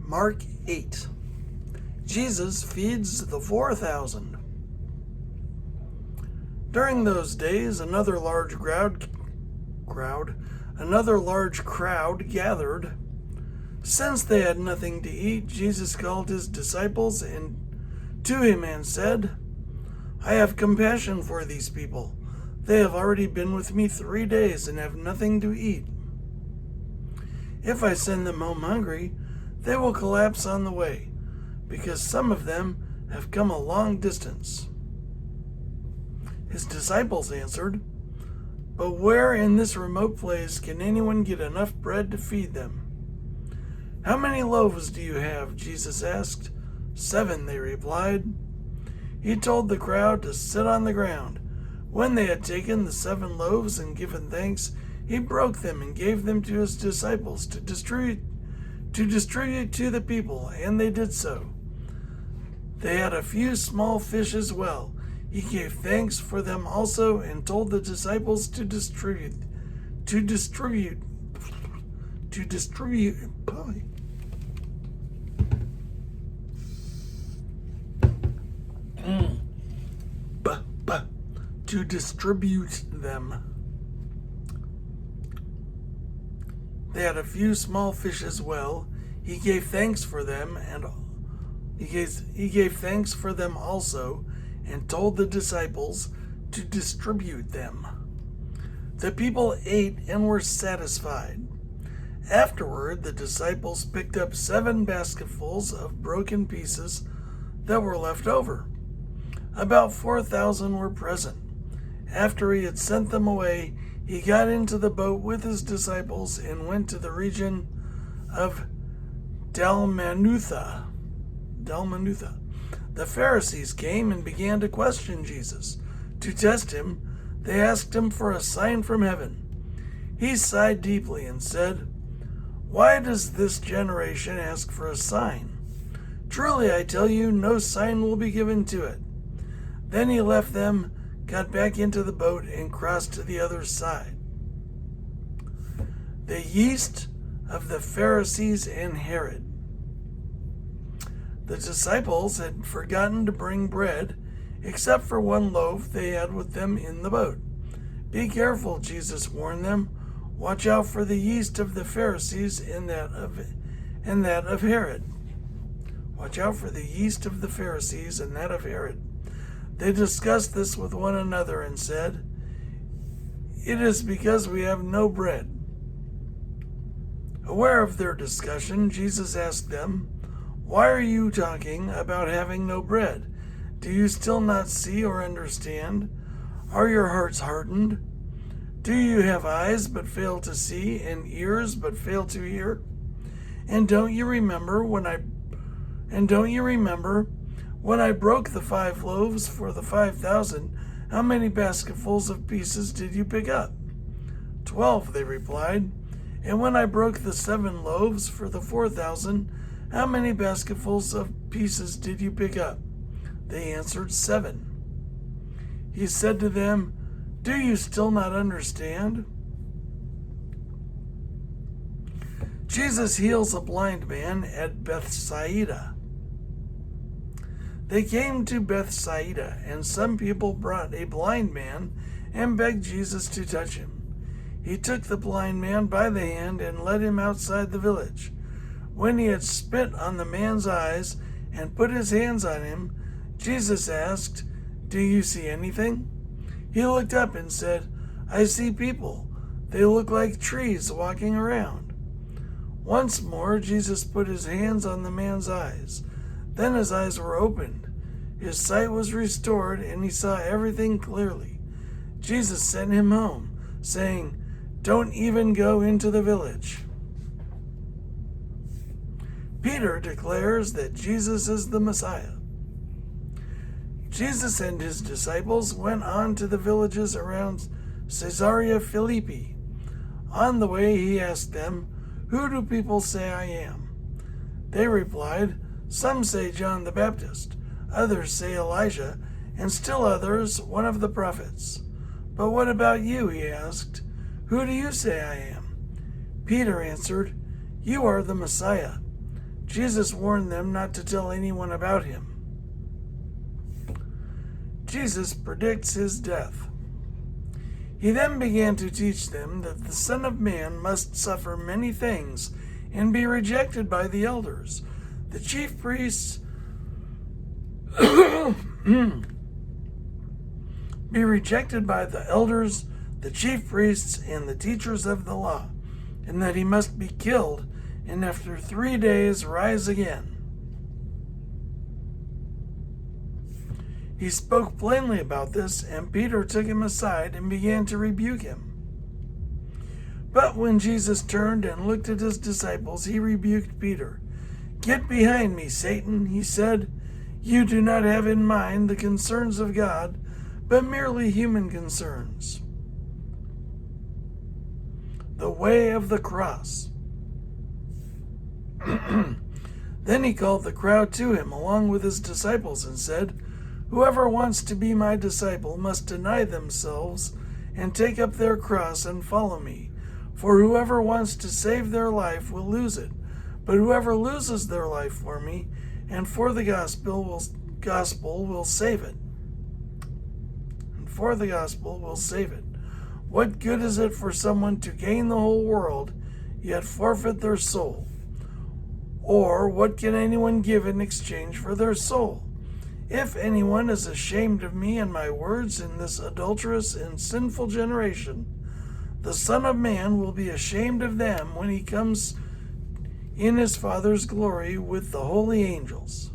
Mark 8. Jesus feeds the 4,000. During those days, another large crowd gathered. Since they had nothing to eat, Jesus called his disciples to him and said, "I have compassion for these people. They have already been with me 3 days and have nothing to eat. If I send them home hungry, they will collapse on the way, because some of them have come a long distance." His disciples answered, "But where in this remote place can anyone get enough bread to feed them?" "How many loaves do you have?" Jesus asked. "7," they replied. He told the crowd to sit on the ground. When they had taken the 7 loaves and given thanks, he broke them and gave them to his disciples to distribute to the people, and they did so. They had a few small fish as well. He gave thanks for them also and told the disciples to distribute. To distribute them. They had a few small fish as well. He gave thanks for them, and he gave thanks for them also, and told the disciples to distribute them. The people ate and were satisfied. Afterward, the disciples picked up 7 basketfuls of broken pieces that were left over. About 4,000 were present. After he had sent them away, he got into the boat with his disciples and went to the region of Dalmanutha. The Pharisees came and began to question Jesus. To test him, they asked him for a sign from heaven. He sighed deeply and said, "Why does this generation ask for a sign? Truly, I tell you, no sign will be given to it." Then he left them, got back into the boat, and crossed to the other side. The yeast of the Pharisees and Herod. The disciples had forgotten to bring bread, except for 1 loaf they had with them in the boat. "Be careful," Jesus warned them. "Watch out for the yeast of the Pharisees and that of Herod." Watch out for the yeast of the Pharisees and that of Herod. They discussed this with one another and said, "It is because we have no bread." Aware of their discussion, Jesus asked them, "Why are you talking about having no bread? Do you still not see or understand? Are your hearts hardened? Do you have eyes but fail to see, and ears but fail to hear? And don't you remember when I broke the 5 loaves for the 5,000, how many basketfuls of pieces did you pick up?" 12, they replied. "And when I broke the 7 loaves for the 4,000, how many basketfuls of pieces did you pick up?" They answered, 7. He said to them, "Do you still not understand?" Jesus heals a blind man at Bethsaida. They came to Bethsaida, and some people brought a blind man and begged Jesus to touch him. He took the blind man by the hand and led him outside the village. When he had spit on the man's eyes and put his hands on him, Jesus asked, "Do you see anything?" He looked up and said, "I see people. They look like trees walking around." Once more, Jesus put his hands on the man's eyes. Then his eyes were opened. His sight was restored, and he saw everything clearly. Jesus sent him home, saying, "Don't even go into the village." Peter declares that Jesus is the Messiah. Jesus and his disciples went on to the villages around Caesarea Philippi. On the way, he asked them, "Who do people say I am?" They replied, "Some say John the Baptist, others say Elijah, and still others one of the prophets." "But what about you?" he asked. "Who do you say I am?" Peter answered, "You are the Messiah." Jesus warned them not to tell anyone about him. Jesus predicts his death. He then began to teach them that the Son of Man must suffer many things and be rejected by the elders, the chief priests, be rejected by the elders, the chief priests, and the teachers of the law, and that he must be killed, and after 3 days rise again. He spoke plainly about this, and Peter took him aside and began to rebuke him. But when Jesus turned and looked at his disciples, he rebuked Peter. "Get behind me, Satan," he said. "You do not have in mind the concerns of God, but merely human concerns." The way of the cross. Then he called the crowd to him along with his disciples and said, "Whoever wants to be my disciple must deny themselves and take up their cross and follow me. For whoever wants to save their life will lose it, but whoever loses their life for me and for the gospel will save it. What good is it for someone to gain the whole world, yet forfeit their soul? Or what can anyone give in exchange for their soul? If anyone is ashamed of me and my words in this adulterous and sinful generation, the Son of Man will be ashamed of them when he comes in his Father's glory with the holy angels."